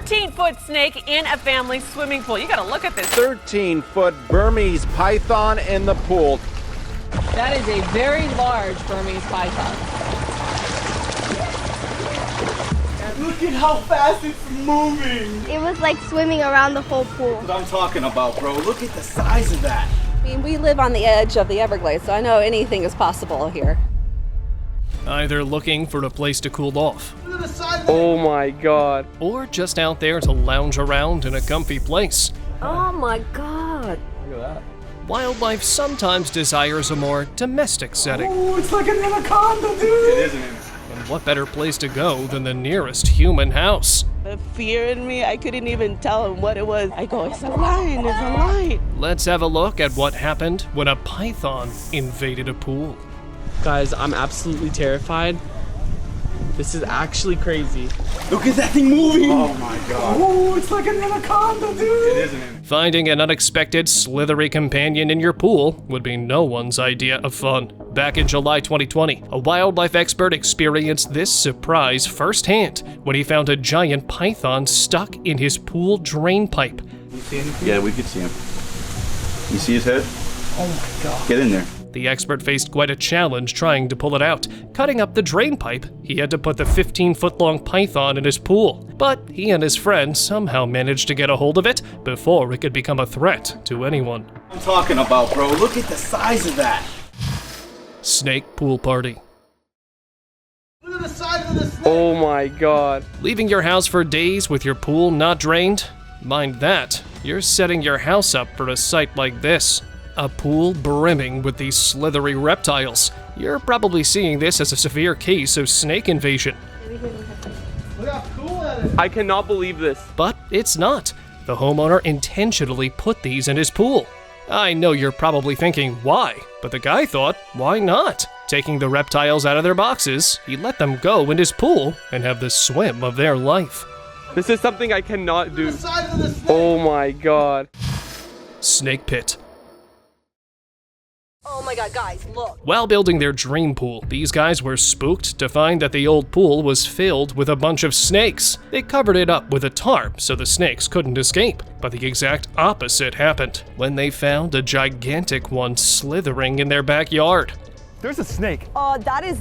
13-foot snake in a family swimming pool. You gotta look at this. 13-foot Burmese python in the pool. That is a very large Burmese python. Look at how fast it's moving. It was like swimming around the whole pool. That's what I'm talking about, bro. Look at the size of that. I mean, we live on the edge of the Everglades, so I know anything is possible here. Either looking for a place to cool off, Look at the size of that. Oh my god. or just out there to lounge around in a comfy place. Oh my God. Look at that. Wildlife sometimes desires a more domestic setting. Oh, it's like an anaconda, dude. It is an anaconda. And what better place to go than the nearest human house? The fear in me, I couldn't even tell him what it was. I go, it's a lion, it's a lion. Let's have a look at what happened when a python invaded a pool. Guys, I'm absolutely terrified. This is actually crazy. Look at that thing moving. Oh my god. Oh, it's like an anaconda, dude. It is an anaconda. Finding an unexpected, slithery companion in your pool would be no one's idea of fun. Back in July 2020, a wildlife expert experienced this surprise firsthand when he found a giant python stuck in his pool drain pipe. Yeah, we could see him. You see his head? Oh my god. Get in there. The expert faced quite a challenge trying to pull it out. Cutting up the drain pipe, he had to put the 15-foot-long python in his pool. But he and his friend somehow managed to get a hold of it before it could become a threat to anyone. I'm talking about, bro. Look at the size of that. Snake pool party. Look at the size of the snake. Oh my god. Leaving your house for days with your pool not drained? Mind that, you're setting your house up for a sight like this. A pool brimming with these slithery reptiles. You're probably seeing this as a severe case of snake invasion. Look how cool that is. I cannot believe this. But it's not. The homeowner intentionally put these in his pool. I know you're probably thinking, why? But the guy thought, why not? Taking the reptiles out of their boxes, he let them go in his pool and have the swim of their life. This is something I cannot do. The size of the snake. Oh my god. Snake pit. Oh my God, guys, look. While building their dream pool, these guys were spooked to find that the old pool was filled with a bunch of snakes. They covered it up with a tarp so the snakes couldn't escape. But the exact opposite happened when they found a gigantic one slithering in their backyard. There's a snake. That is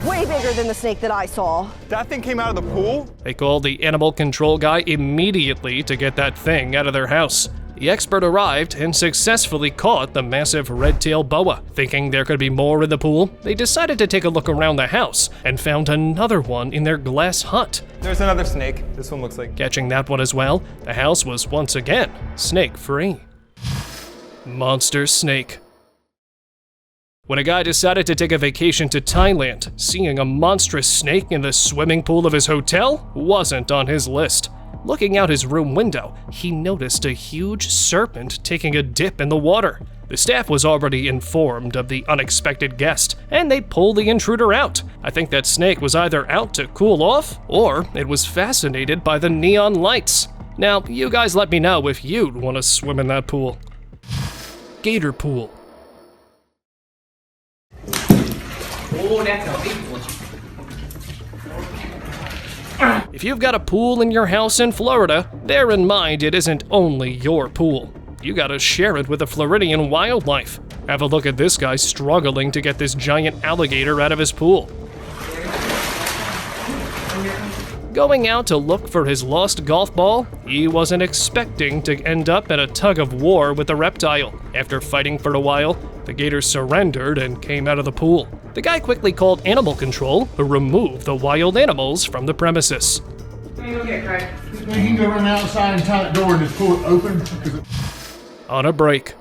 way bigger than the snake that I saw. That thing came out of the pool? They called the animal control guy immediately to get that thing out of their house. The expert arrived and successfully caught the massive red-tailed boa. Thinking there could be more in the pool, they decided to take a look around the house and found another one in their glass hut. There's another snake. This one looks like... Catching that one as well, the house was once again snake-free. Monster snake. When a guy decided to take a vacation to Thailand, seeing a monstrous snake in the swimming pool of his hotel wasn't on his list. Looking out his room window, he noticed a huge serpent taking a dip in the water. The staff was already informed of the unexpected guest, and they pulled the intruder out. I think that snake was either out to cool off, or it was fascinated by the neon lights. Now, you guys let me know if you'd want to swim in that pool. Gator pool. If you've got a pool in your house in Florida, bear in mind it isn't only your pool. You gotta share it with the Floridian wildlife. Have a look at this guy struggling to get this giant alligator out of his pool. Going out to look for his lost golf ball, he wasn't expecting to end up in a tug of war with the reptile. After fighting for a while, the gator surrendered and came out of the pool. The guy quickly called animal control, who removed the wild animals from the premises. You can go run outside and tie the door and just pull it open. On a break.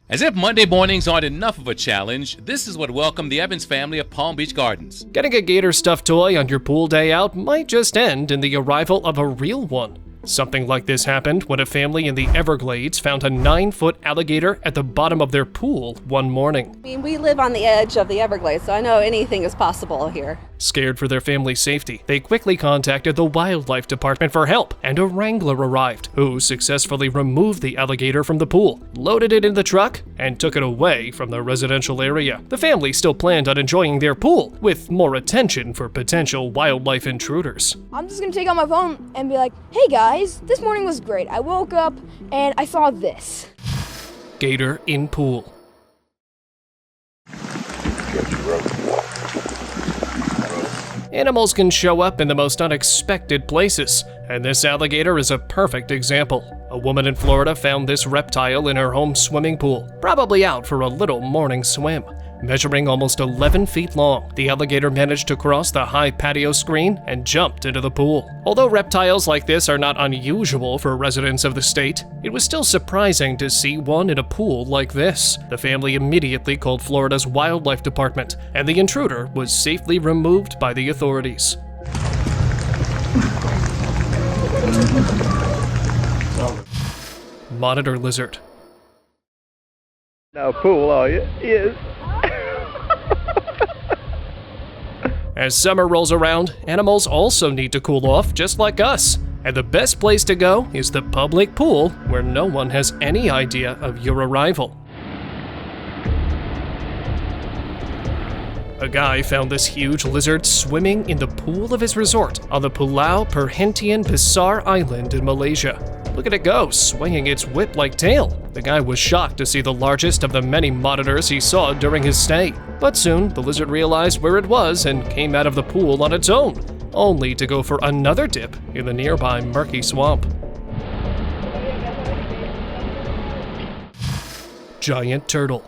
As if Monday mornings aren't enough of a challenge, this is what welcomed the Evans family of Palm Beach Gardens. Getting a gator stuffed toy on your pool day out might just end in the arrival of a real one. Something like this happened when a family in the Everglades found a 9-foot alligator at the bottom of their pool one morning. I mean, we live on the edge of the Everglades, so I know anything is possible here. Scared for their family's safety, they quickly contacted the wildlife department for help, and a wrangler arrived, who successfully removed the alligator from the pool, loaded it in the truck, and took it away from the residential area. The family still planned on enjoying their pool, with more attention for potential wildlife intruders. I'm just gonna take out my phone and be like, hey guys, this morning was great. I woke up and I saw this. Gator in pool. Animals can show up in the most unexpected places, and this alligator is a perfect example. A woman in Florida found this reptile in her home swimming pool, probably out for a little morning swim. Measuring almost 11 feet long, the alligator managed to cross the high patio screen and jumped into the pool. Although reptiles like this are not unusual for residents of the state, it was still surprising to see one in a pool like this. The family immediately called Florida's wildlife department, and the intruder was safely removed by the authorities. Monitor lizard. Now pool are you? Yes. As summer rolls around, animals also need to cool off just like us. And the best place to go is the public pool, where no one has any idea of your arrival. A guy found this huge lizard swimming in the pool of his resort on the Pulau Perhentian Besar Island in Malaysia. Look at it go, swinging its whip-like tail. The guy was shocked to see the largest of the many monitors he saw during his stay. But soon, the lizard realized where it was and came out of the pool on its own, only to go for another dip in the nearby murky swamp. Giant turtle.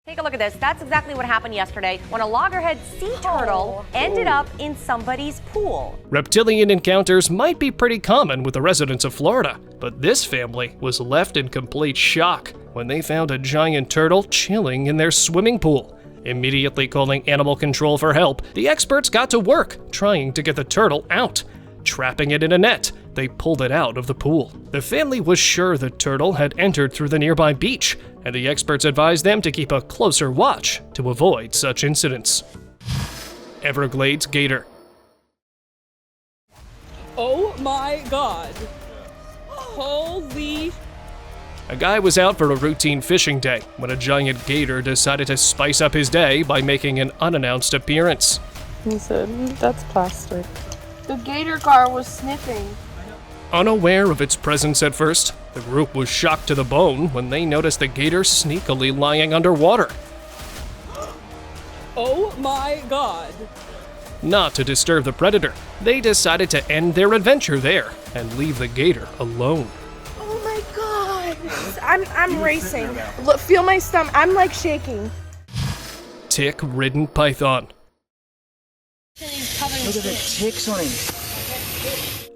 Take a look at this. That's exactly what happened yesterday when a loggerhead sea turtle ended up in somebody's pool. Reptilian encounters might be pretty common with the residents of Florida, but this family was left in complete shock when they found a giant turtle chilling in their swimming pool. Immediately calling animal control for help, the experts got to work trying to get the turtle out. Trapping it in a net, they pulled it out of the pool. The family was sure the turtle had entered through the nearby beach, and the experts advised them to keep a closer watch to avoid such incidents. Everglades gator. Oh my God. Holy. A guy was out for a routine fishing day when a giant gator decided to spice up his day by making an unannounced appearance. He said, that's plastic. The gator car was sniffing. Unaware of its presence at first, the group was shocked to the bone when they noticed the gator sneakily lying underwater. Oh my God. Not to disturb the predator, they decided to end their adventure there and leave the gator alone. Oh my God. I'm racing. Look, feel my stomach. I'm like shaking. Tick-ridden python. Look at the ticks on him.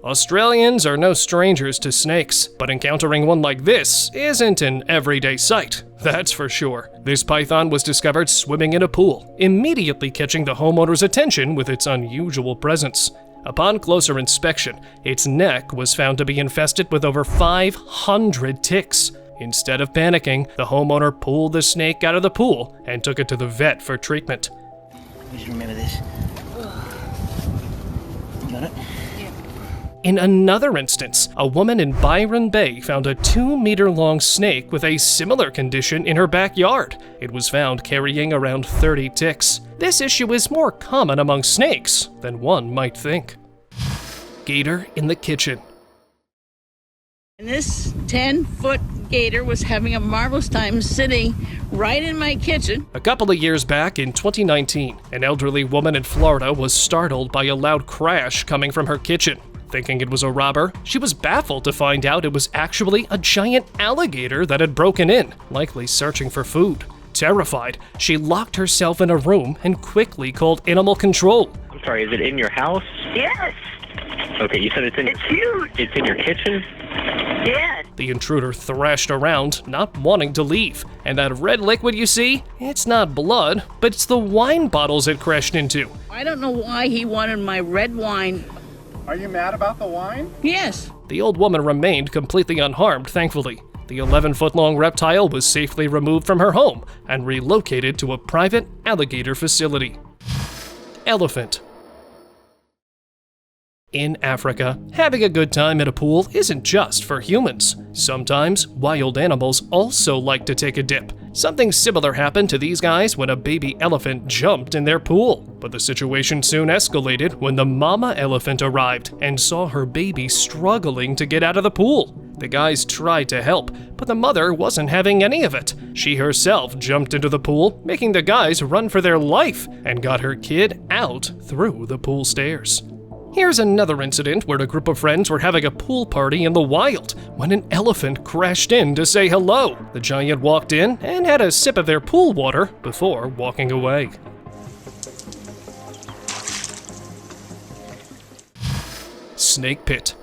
Australians are no strangers to snakes, but encountering one like this isn't an everyday sight, that's for sure. This python was discovered swimming in a pool, immediately catching the homeowner's attention with its unusual presence. Upon closer inspection, its neck was found to be infested with over 500 ticks. Instead of panicking, the homeowner pulled the snake out of the pool and took it to the vet for treatment. Just remember this. You got it? In another instance, a woman in Byron Bay found a 2-meter-long snake with a similar condition in her backyard. It was found carrying around 30 ticks. This issue is more common among snakes than one might think. Gator in the kitchen. And this 10-foot gator was having a marvelous time sitting right in my kitchen. A couple of years back in 2019, an elderly woman in Florida was startled by a loud crash coming from her kitchen. Thinking it was a robber, she was baffled to find out it was actually a giant alligator that had broken in, likely searching for food. Terrified, she locked herself in a room and quickly called animal control. I'm sorry, is it in your house? Yes. Okay, you said it's huge. It's in your kitchen? Yes. The intruder thrashed around, not wanting to leave. And that red liquid you see, it's not blood, but it's the wine bottles it crashed into. I don't know why he wanted my red wine Are you mad about the wine? Yes. The old woman remained completely unharmed, thankfully. The 11-foot-long reptile was safely removed from her home and relocated to a private alligator facility. Elephant. In Africa, having a good time at a pool isn't just for humans. Sometimes, wild animals also like to take a dip. Something similar happened to these guys when a baby elephant jumped in their pool. But the situation soon escalated when the mama elephant arrived and saw her baby struggling to get out of the pool. The guys tried to help, but the mother wasn't having any of it. She herself jumped into the pool, making the guys run for their life, and got her kid out through the pool stairs. Here's another incident where a group of friends were having a pool party in the wild when an elephant crashed in to say hello. The giant walked in and had a sip of their pool water before walking away. Snake pit.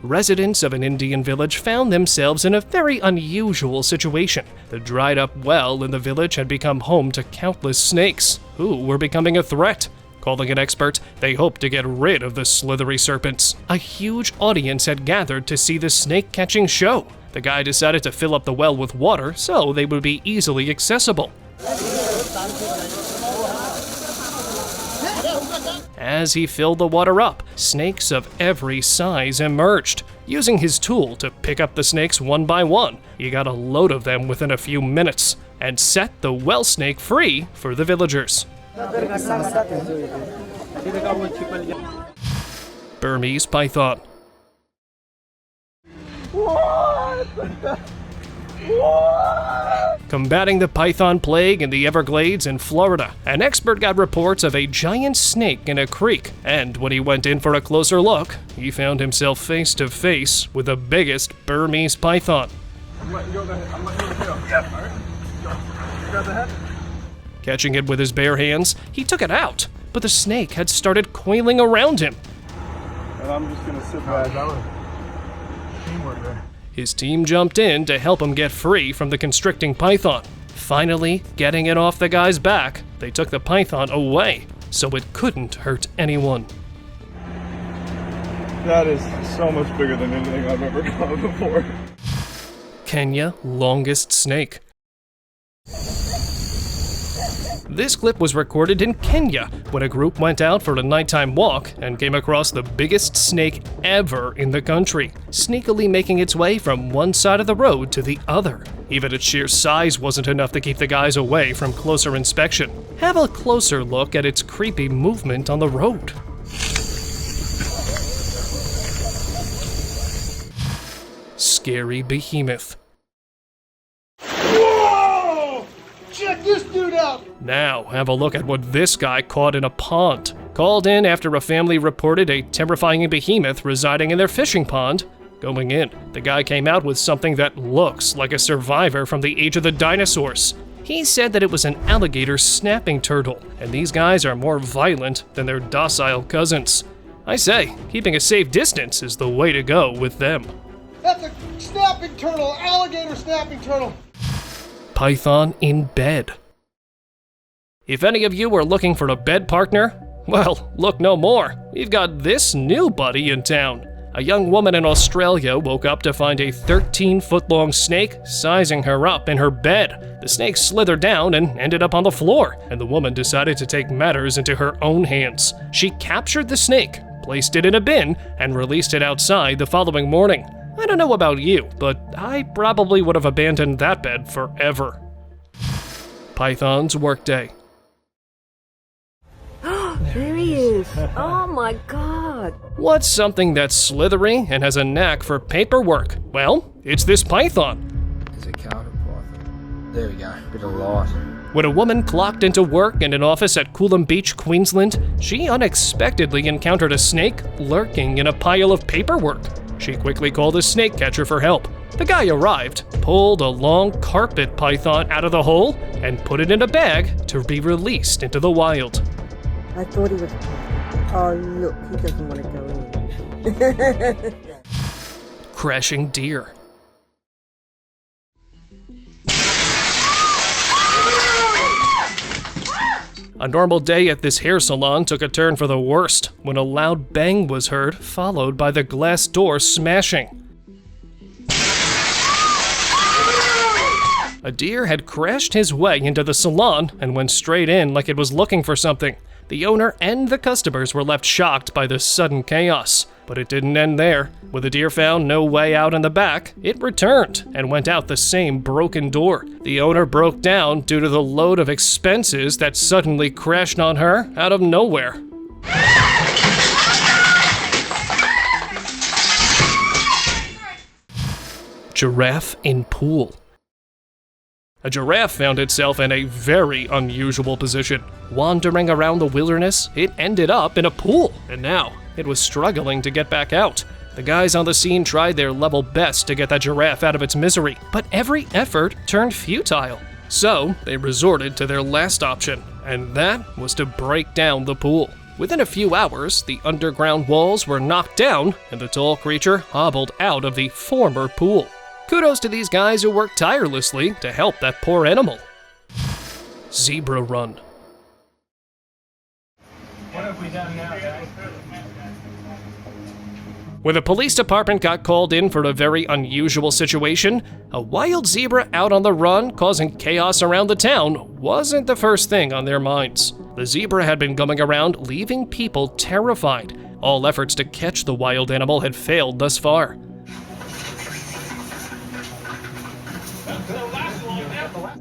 Residents of an Indian village found themselves in a very unusual situation. The dried-up well in the village had become home to countless snakes, who were becoming a threat. Calling an expert, they hoped to get rid of the slithery serpents. A huge audience had gathered to see the snake-catching show. The guy decided to fill up the well with water so they would be easily accessible. As he filled the water up, snakes of every size emerged. Using his tool to pick up the snakes one by one, he got a load of them within a few minutes and set the well snake free for the villagers. Burmese python. Combating the python plague in the Everglades in Florida, an expert got reports of a giant snake in a creek, and when he went in for a closer look, he found himself face to face with the biggest Burmese python. Catching it with his bare hands, he took it out, but the snake had started coiling around him. And I'm just gonna sit back. Teamwork there. His team jumped in to help him get free from the constricting python. Finally, getting it off the guy's back, they took the python away so it couldn't hurt anyone. That is so much bigger than anything I've ever caught before. Kenya longest snake. This clip was recorded in Kenya when a group went out for a nighttime walk and came across the biggest snake ever in the country, sneakily making its way from one side of the road to the other. Even its sheer size wasn't enough to keep the guys away from closer inspection. Have a closer look at its creepy movement on the road. Scary behemoth. Check this dude out! Now, have a look at what this guy caught in a pond. Called in after a family reported a terrifying behemoth residing in their fishing pond. Going in, the guy came out with something that looks like a survivor from the age of the dinosaurs. He said that it was an alligator snapping turtle, and these guys are more violent than their docile cousins. I say, keeping a safe distance is the way to go with them. That's a snapping turtle, alligator snapping turtle. Python in bed. If any of you are looking for a bed partner, well, look no more. We've got this new buddy in town. A young woman in Australia woke up to find a 13-foot-long snake sizing her up in her bed. The snake slithered down and ended up on the floor, and the woman decided to take matters into her own hands. She captured the snake, placed it in a bin, and released it outside the following morning. I don't know about you, but I probably would have abandoned that bed forever. Python's workday. There he is. Oh my god. What's something that's slithery and has a knack for paperwork? Well, it's this python. It's a counterpart. There we go. Bit of light. When a woman clocked into work in an office at Coolum Beach, Queensland, she unexpectedly encountered a snake lurking in a pile of paperwork. She quickly called a snake catcher for help. The guy arrived, pulled a long carpet python out of the hole, and put it in a bag to be released into the wild. I thought he was... Oh, look, he doesn't want to go in. Crashing deer. A normal day at this hair salon took a turn for the worst when a loud bang was heard, followed by the glass door smashing. A deer had crashed his way into the salon and went straight in like it was looking for something. The owner and the customers were left shocked by the sudden chaos. But it didn't end there. With the deer found no way out in the back, it returned and went out the same broken door. The owner broke down due to the load of expenses that suddenly crashed on her out of nowhere. Giraffe in pool. A giraffe found itself in a very unusual position. Wandering around the wilderness, it ended up in a pool, and now it was struggling to get back out. The guys on the scene tried their level best to get that giraffe out of its misery, but every effort turned futile. So they resorted to their last option, and that was to break down the pool. Within a few hours, the underground walls were knocked down, and the tall creature hobbled out of the former pool. Kudos to these guys who worked tirelessly to help that poor animal. Zebra run. What have we done now, guys? When the police department got called in for a very unusual situation, a wild zebra out on the run causing chaos around the town wasn't the first thing on their minds. The zebra had been going around leaving people terrified. All efforts to catch the wild animal had failed thus far.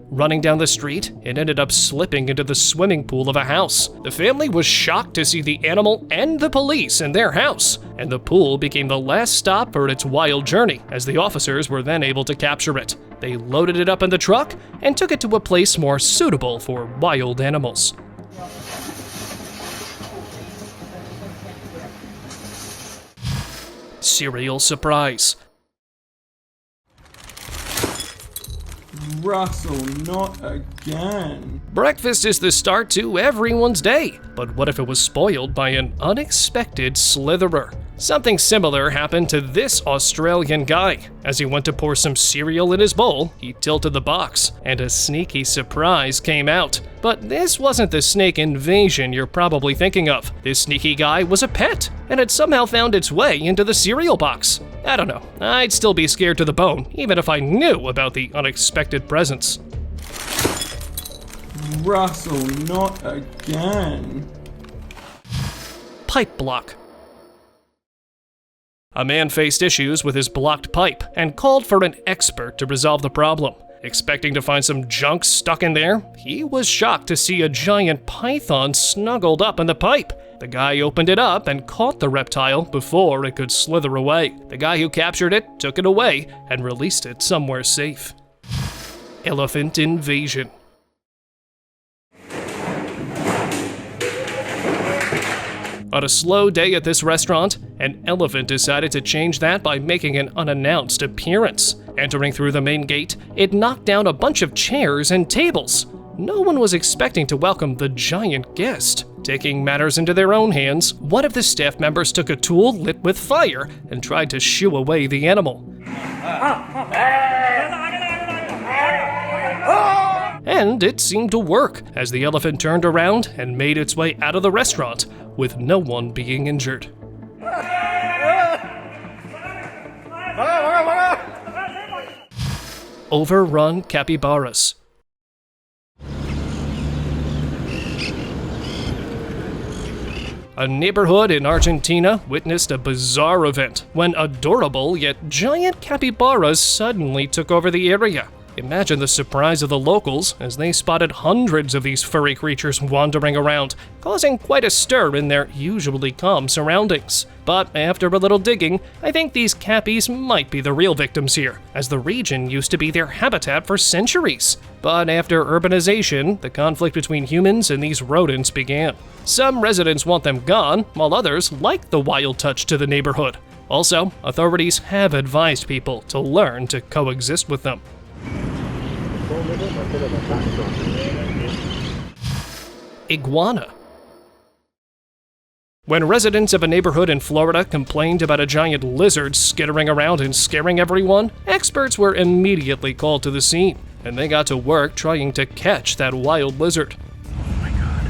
Running down the street, it ended up slipping into the swimming pool of a house. The family was shocked to see the animal and the police in their house, and the pool became the last stop for its wild journey, as the officers were then able to capture it. They loaded it up in the truck and took it to a place more suitable for wild animals. Cereal surprise. Russell, not again. Breakfast is the start to everyone's day, but what if it was spoiled by an unexpected slitherer? Something similar happened to this Australian guy. As he went to pour some cereal in his bowl, he tilted the box, and a sneaky surprise came out. But this wasn't the snake invasion you're probably thinking of. This sneaky guy was a pet, and had somehow found its way into the cereal box. I don't know, I'd still be scared to the bone, even if I knew about the unexpected presence. Russell, not again. Pipe block. A man faced issues with his blocked pipe and called for an expert to resolve the problem. Expecting to find some junk stuck in there, he was shocked to see a giant python snuggled up in the pipe. The guy opened it up and caught the reptile before it could slither away. The guy who captured it took it away and released it somewhere safe. Elephant invasion. On a slow day at this restaurant, an elephant decided to change that by making an unannounced appearance. Entering through the main gate, it knocked down a bunch of chairs and tables. No one was expecting to welcome the giant guest. Taking matters into their own hands, one of the staff members took a tool lit with fire and tried to shoo away the animal. And it seemed to work, as the elephant turned around and made its way out of the restaurant, with no one being injured. Overrun capybaras. A neighborhood in Argentina witnessed a bizarre event when adorable yet giant capybaras suddenly took over the area. Imagine the surprise of the locals as they spotted hundreds of these furry creatures wandering around, causing quite a stir in their usually calm surroundings. But after a little digging, I think these cappies might be the real victims here, as the region used to be their habitat for centuries. But after urbanization, the conflict between humans and these rodents began. Some residents want them gone, while others like the wild touch to the neighborhood. Also, authorities have advised people to learn to coexist with them. Iguana. When residents of a neighborhood in Florida complained about a giant lizard skittering around and scaring everyone, experts were immediately called to the scene, and they got to work trying to catch that wild lizard. Oh my god.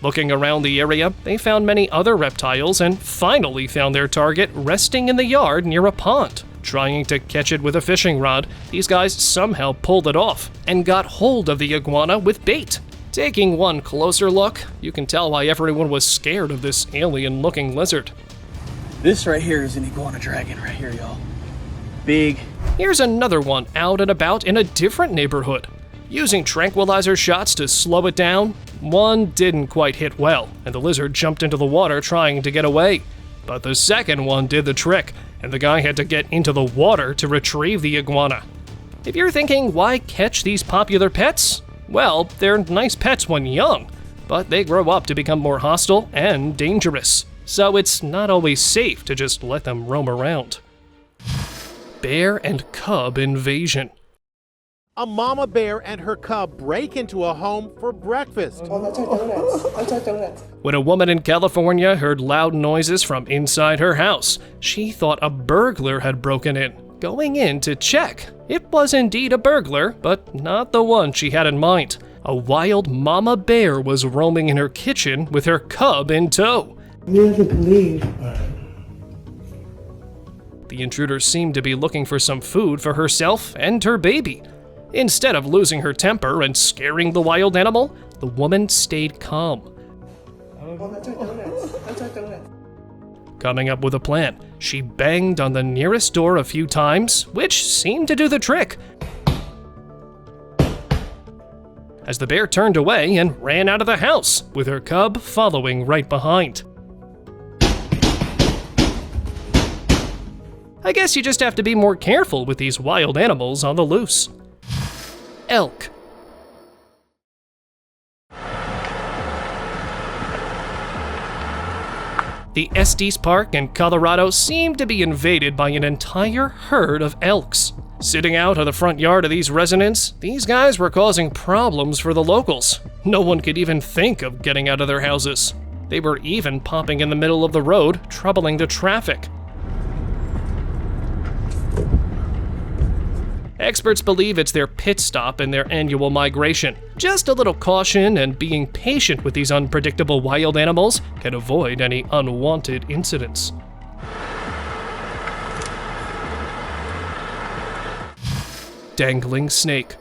Looking around the area, they found many other reptiles and finally found their target resting in the yard near a pond. Trying to catch it with a fishing rod, these guys somehow pulled it off and got hold of the iguana with bait. Taking one closer look, you can tell why everyone was scared of this alien-looking lizard. This right here is an iguana dragon right here, y'all. Big. Here's another one out and about in a different neighborhood. Using tranquilizer shots to slow it down, one didn't quite hit well, and the lizard jumped into the water trying to get away. But the second one did the trick, and the guy had to get into the water to retrieve the iguana. If you're thinking, why catch these popular pets? Well, they're nice pets when young, but they grow up to become more hostile and dangerous. So it's not always safe to just let them roam around. Bear and cub invasion. A mama bear and her cub break into a home for breakfast. When a woman in California heard loud noises from inside her house, she thought a burglar had broken in. Going in to check, it was indeed a burglar, but not the one she had in mind. A wild mama bear was roaming in her kitchen with her cub in tow. Never believe. The intruder seemed to be looking for some food for herself and her baby. Instead of losing her temper and scaring the wild animal, the woman stayed calm. Coming up with a plan, she banged on the nearest door a few times, which seemed to do the trick. As the bear turned away and ran out of the house, with her cub following right behind. I guess you just have to be more careful with these wild animals on the loose. Elk. The Estes Park in Colorado seemed to be invaded by an entire herd of elks. Sitting out of the front yard of these residents, these guys were causing problems for the locals. No one could even think of getting out of their houses. They were even popping in the middle of the road, troubling the traffic. Experts believe it's their pit stop in their annual migration. Just a little caution and being patient with these unpredictable wild animals can avoid any unwanted incidents. Dangling snake.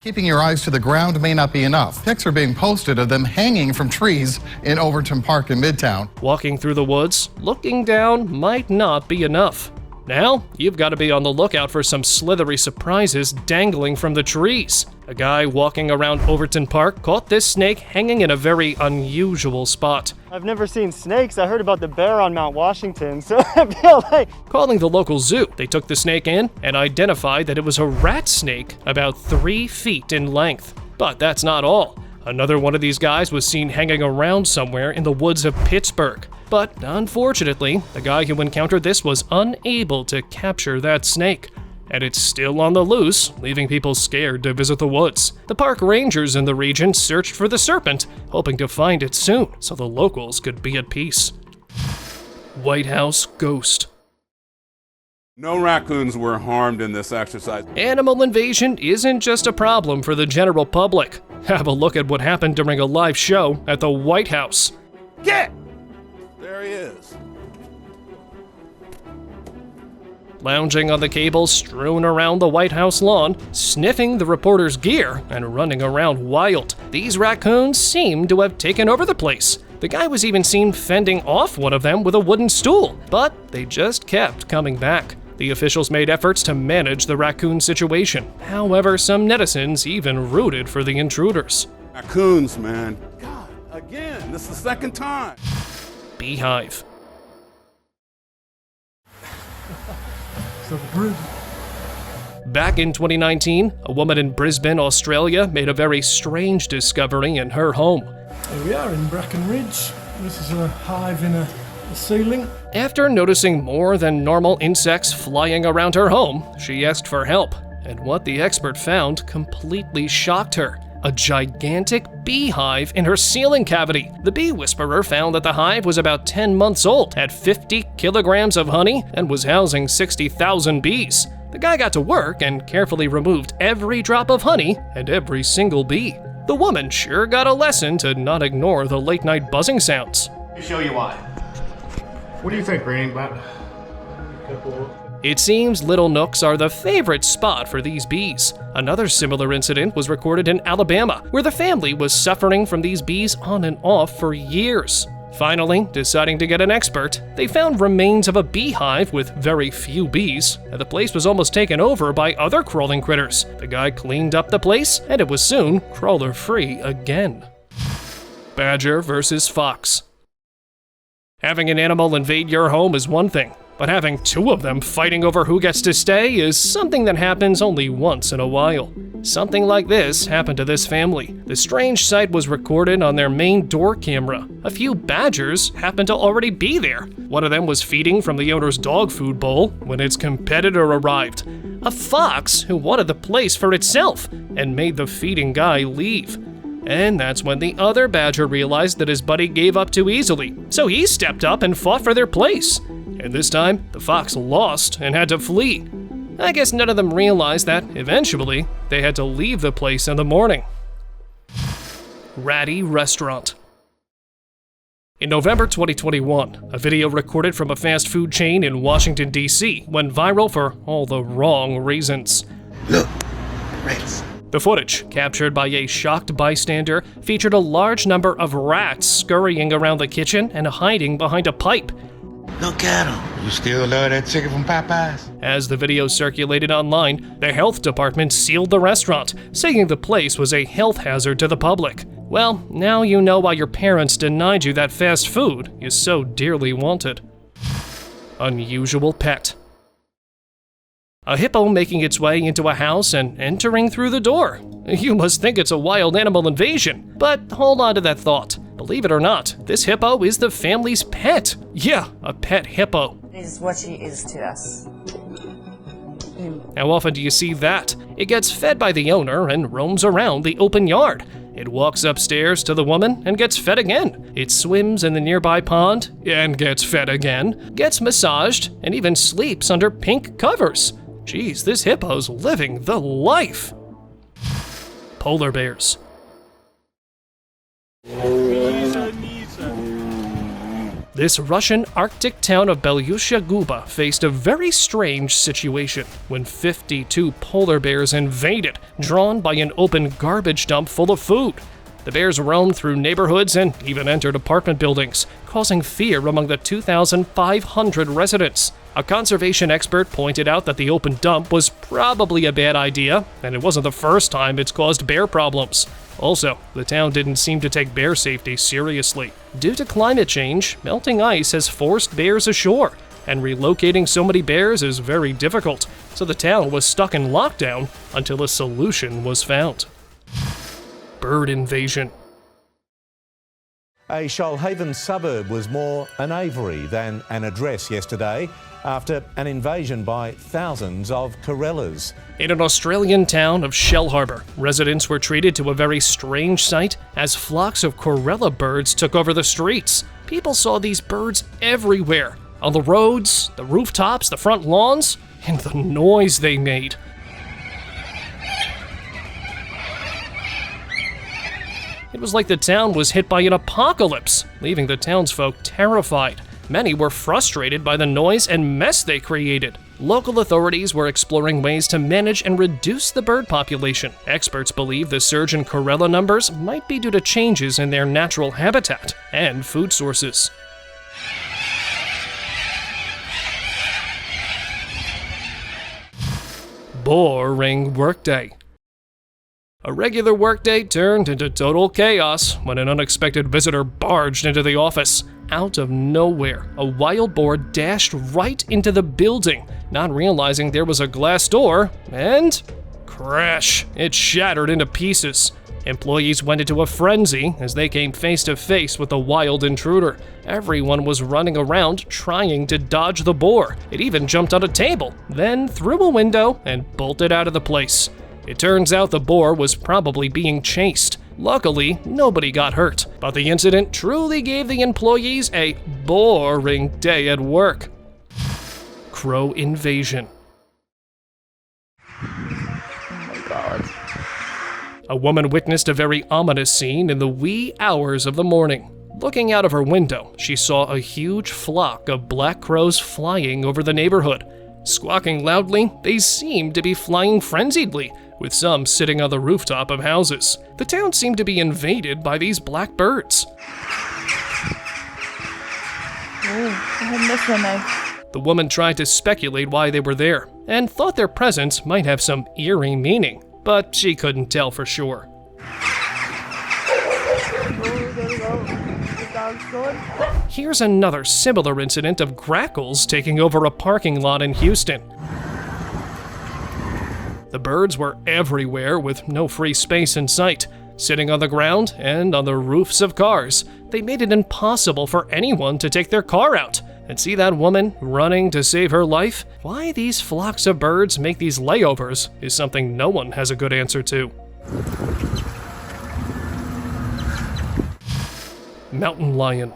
Keeping your eyes to the ground may not be enough. Pics are being posted of them hanging from trees in Overton Park in Midtown. Walking through the woods, looking down might not be enough. Now, you've got to be on the lookout for some slithery surprises dangling from the trees. A guy walking around Overton Park caught this snake hanging in a very unusual spot. I've never seen snakes. I heard about the bear on Mount Washington, so I feel like... Calling the local zoo, they took the snake in and identified that it was a rat snake about 3 feet in length. But that's not all. Another one of these guys was seen hanging around somewhere in the woods of Pittsburgh. But unfortunately, the guy who encountered this was unable to capture that snake. And it's still on the loose, leaving people scared to visit the woods. The park rangers in the region searched for the serpent, hoping to find it soon so the locals could be at peace. White House ghost. No raccoons were harmed in this exercise. Animal invasion isn't just a problem for the general public. Have a look at what happened during a live show at the White House. Get! There he is. Lounging on the cables strewn around the White House lawn, sniffing the reporter's gear, and running around wild. These raccoons seem to have taken over the place. The guy was even seen fending off one of them with a wooden stool, but they just kept coming back. The officials made efforts to manage the raccoon situation. However, some netizens even rooted for the intruders. Raccoons, man. God, again, this is the second time. Beehive. Back in 2019, a woman in Brisbane, Australia made a very strange discovery in her home. Here we are in Bracken Ridge. This is a hive in a ceiling. After noticing more than normal insects flying around her home, she asked for help, and what the expert found completely shocked her. A gigantic beehive in her ceiling cavity. The bee whisperer found that the hive was about 10 months old, had 50 kilograms of honey, and was housing 60,000 bees. The guy got to work and carefully removed every drop of honey and every single bee. The woman sure got a lesson to not ignore the late-night buzzing sounds. Let me show you why. What do you think, Granny? About It seems little nooks are the favorite spot for these bees. Another similar incident was recorded in Alabama, where the family was suffering from these bees on and off for years. Finally, deciding to get an expert, they found remains of a beehive with very few bees, and the place was almost taken over by other crawling critters. The guy cleaned up the place, and it was soon crawler-free again. Badger versus fox. Having an animal invade your home is one thing, but having two of them fighting over who gets to stay is something that happens only once in a while. Something like this happened to this family. The strange sight was recorded on their main door camera. A few badgers happened to already be there. One of them was feeding from the owner's dog food bowl when its competitor arrived. A fox who wanted the place for itself and made the feeding guy leave. And that's when the other badger realized that his buddy gave up too easily, so he stepped up and fought for their place. And this time, the fox lost and had to flee. I guess none of them realized that, eventually, they had to leave the place in the morning. Ratty restaurant. In November 2021, a video recorded from a fast food chain in Washington, D.C. went viral for all the wrong reasons. Look, rats. The footage, captured by a shocked bystander, featured a large number of rats scurrying around the kitchen and hiding behind a pipe. Look at them. You still love that chicken from Popeyes? As the video circulated online, the health department sealed the restaurant, saying the place was a health hazard to the public. Well, now you know why your parents denied you that fast food you so dearly wanted. Unusual pet. A hippo making its way into a house and entering through the door. You must think it's a wild animal invasion, but hold on to that thought. Believe it or not, this hippo is the family's pet. Yeah, a pet hippo. This is what she is to us. How often do you see that? It gets fed by the owner and roams around the open yard. It walks upstairs to the woman and gets fed again. It swims in the nearby pond and gets fed again, gets massaged, and even sleeps under pink covers. Geez, this hippo's living the life. Polar bears. This Russian Arctic town of Belyusha Guba faced a very strange situation when 52 polar bears invaded, drawn by an open garbage dump full of food. The bears roamed through neighborhoods and even entered apartment buildings, causing fear among the 2,500 residents. A conservation expert pointed out that the open dump was probably a bad idea, and it wasn't the first time it's caused bear problems. Also, the town didn't seem to take bear safety seriously. Due to climate change, melting ice has forced bears ashore, and relocating so many bears is very difficult, so the town was stuck in lockdown until a solution was found. Bird invasion. A Shoalhaven suburb was more an aviary than an address yesterday after an invasion by thousands of corellas. In an Australian town of Shellharbour, residents were treated to a very strange sight as flocks of corella birds took over the streets. People saw these birds everywhere, on the roads, the rooftops, the front lawns, and the noise they made. It was like the town was hit by an apocalypse, leaving the townsfolk terrified. Many were frustrated by the noise and mess they created. Local authorities were exploring ways to manage and reduce the bird population. Experts believe the surge in corella numbers might be due to changes in their natural habitat and food sources. Boring workday. A regular workday turned into total chaos when an unexpected visitor barged into the office. Out of nowhere, a wild boar dashed right into the building, not realizing there was a glass door, and crash! It shattered into pieces. Employees went into a frenzy as they came face to face with the wild intruder. Everyone was running around trying to dodge the boar. It even jumped on a table, then through a window and bolted out of the place. It turns out the boar was probably being chased. Luckily, nobody got hurt, but the incident truly gave the employees a boring day at work. Crow invasion. Oh my god. A woman witnessed a very ominous scene in the wee hours of the morning. Looking out of her window, she saw a huge flock of black crows flying over the neighborhood. Squawking loudly, they seemed to be flying frenziedly, with some sitting on the rooftop of houses. The town seemed to be invaded by these black birds. I miss them, The woman tried to speculate why they were there, and thought their presence might have some eerie meaning, but she couldn't tell for sure. Here's another similar incident of grackles taking over a parking lot in Houston. The birds were everywhere with no free space in sight. Sitting on the ground and on the roofs of cars, they made it impossible for anyone to take their car out. And see that woman running to save her life? Why these flocks of birds make these layovers is something no one has a good answer to. Mountain lion.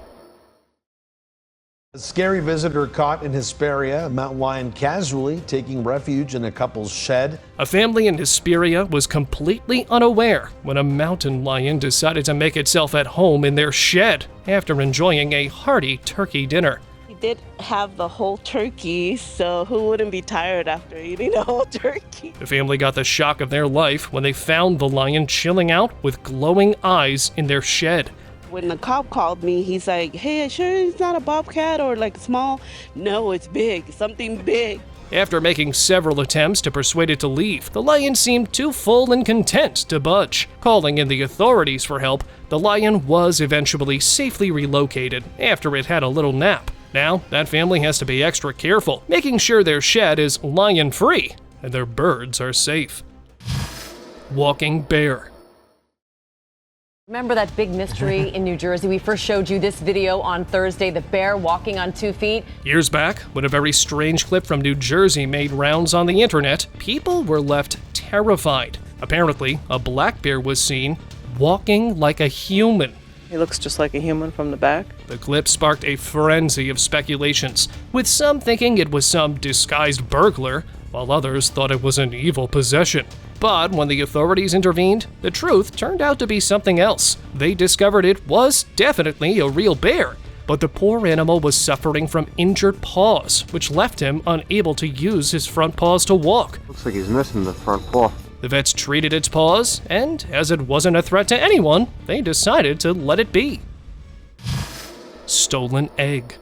A scary visitor caught in Hesperia, a mountain lion casually taking refuge in a couple's shed. A family in Hesperia was completely unaware when a mountain lion decided to make itself at home in their shed after enjoying a hearty turkey dinner. We did have the whole turkey, so who wouldn't be tired after eating the whole turkey? The family got the shock of their life when they found the lion chilling out with glowing eyes in their shed. When the cop called me, he's like, hey, sure it's not a bobcat or like small? No, it's big, something big. After making several attempts to persuade it to leave, the lion seemed too full and content to budge. Calling in the authorities for help, the lion was eventually safely relocated after it had a little nap. Now, that family has to be extra careful, making sure their shed is lion-free and their birds are safe. Walking bear. Remember that big mystery in New Jersey? We first showed you this video on Thursday, the bear walking on 2 feet. Years back, when a very strange clip from New Jersey made rounds on the internet, people were left terrified. Apparently, a black bear was seen walking like a human. He looks just like a human from the back. The clip sparked a frenzy of speculations, with some thinking it was some disguised burglar, while others thought it was an evil possession. But when the authorities intervened, the truth turned out to be something else. They discovered it was definitely a real bear, but the poor animal was suffering from injured paws, which left him unable to use his front paws to walk. Looks like he's missing the front paw. The vets treated its paws, and as it wasn't a threat to anyone, they decided to let it be. Stolen egg.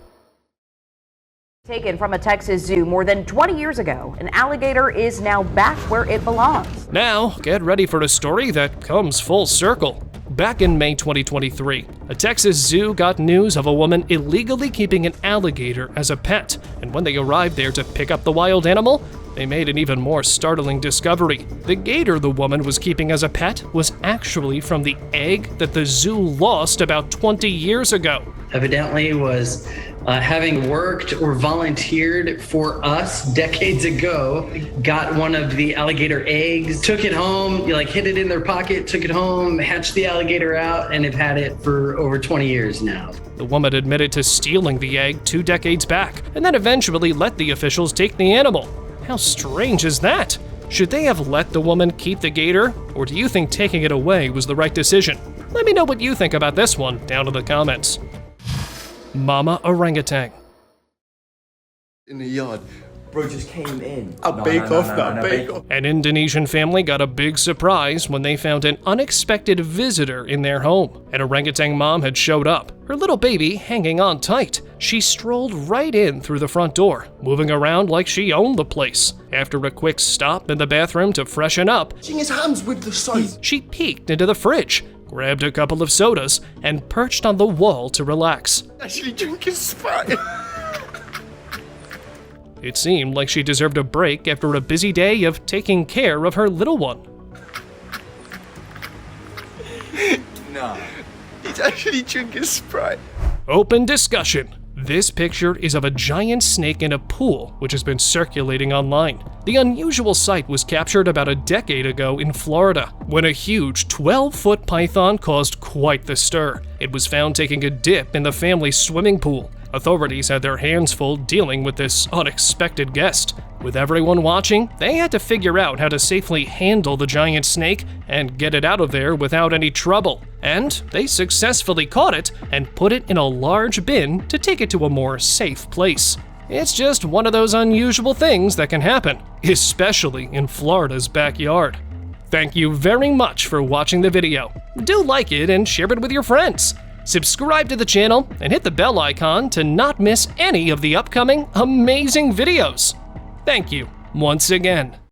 Taken from a Texas zoo more than 20 years ago, an alligator is now back where it belongs. Now, get ready for a story that comes full circle. Back in May 2023, a Texas zoo got news of a woman illegally keeping an alligator as a pet, and when they arrived there to pick up the wild animal, they made an even more startling discovery. The gator the woman was keeping as a pet was actually from the egg that the zoo lost about 20 years ago. Evidently was having worked or volunteered for us decades ago, got one of the alligator eggs, took it home, hid it in their pocket, took it home, hatched the alligator out, and have had it for over 20 years now. The woman admitted to stealing the egg 2 decades back, and then eventually let the officials take the animal. How strange is that? Should they have let the woman keep the gator, or do you think taking it away was the right decision? Let me know what you think about this one down in the comments. Mama orangutan. In the yard. Bro just came in. An Indonesian family got a big surprise when they found an unexpected visitor in their home. An orangutan mom had showed up, her little baby hanging on tight. She strolled right in through the front door, moving around like she owned the place. After a quick stop in the bathroom to freshen up, his hands with the soap. She peeked into the fridge, grabbed a couple of sodas, and perched on the wall to relax. Actually drinking Sprite. It seemed like she deserved a break after a busy day of taking care of her little one. Nah, he's actually drinking Sprite. Open discussion. This picture is of a giant snake in a pool, which has been circulating online. The unusual sight was captured about a decade ago in Florida, when a huge 12-foot python caused quite the stir. It was found taking a dip in the family's swimming pool. Authorities had their hands full dealing with this unexpected guest. With everyone watching, they had to figure out how to safely handle the giant snake and get it out of there without any trouble. And they successfully caught it and put it in a large bin to take it to a more safe place. It's just one of those unusual things that can happen, especially in Florida's backyard. Thank you very much for watching the video. Do like it and share it with your friends. Subscribe to the channel and hit the bell icon to not miss any of the upcoming amazing videos. Thank you once again.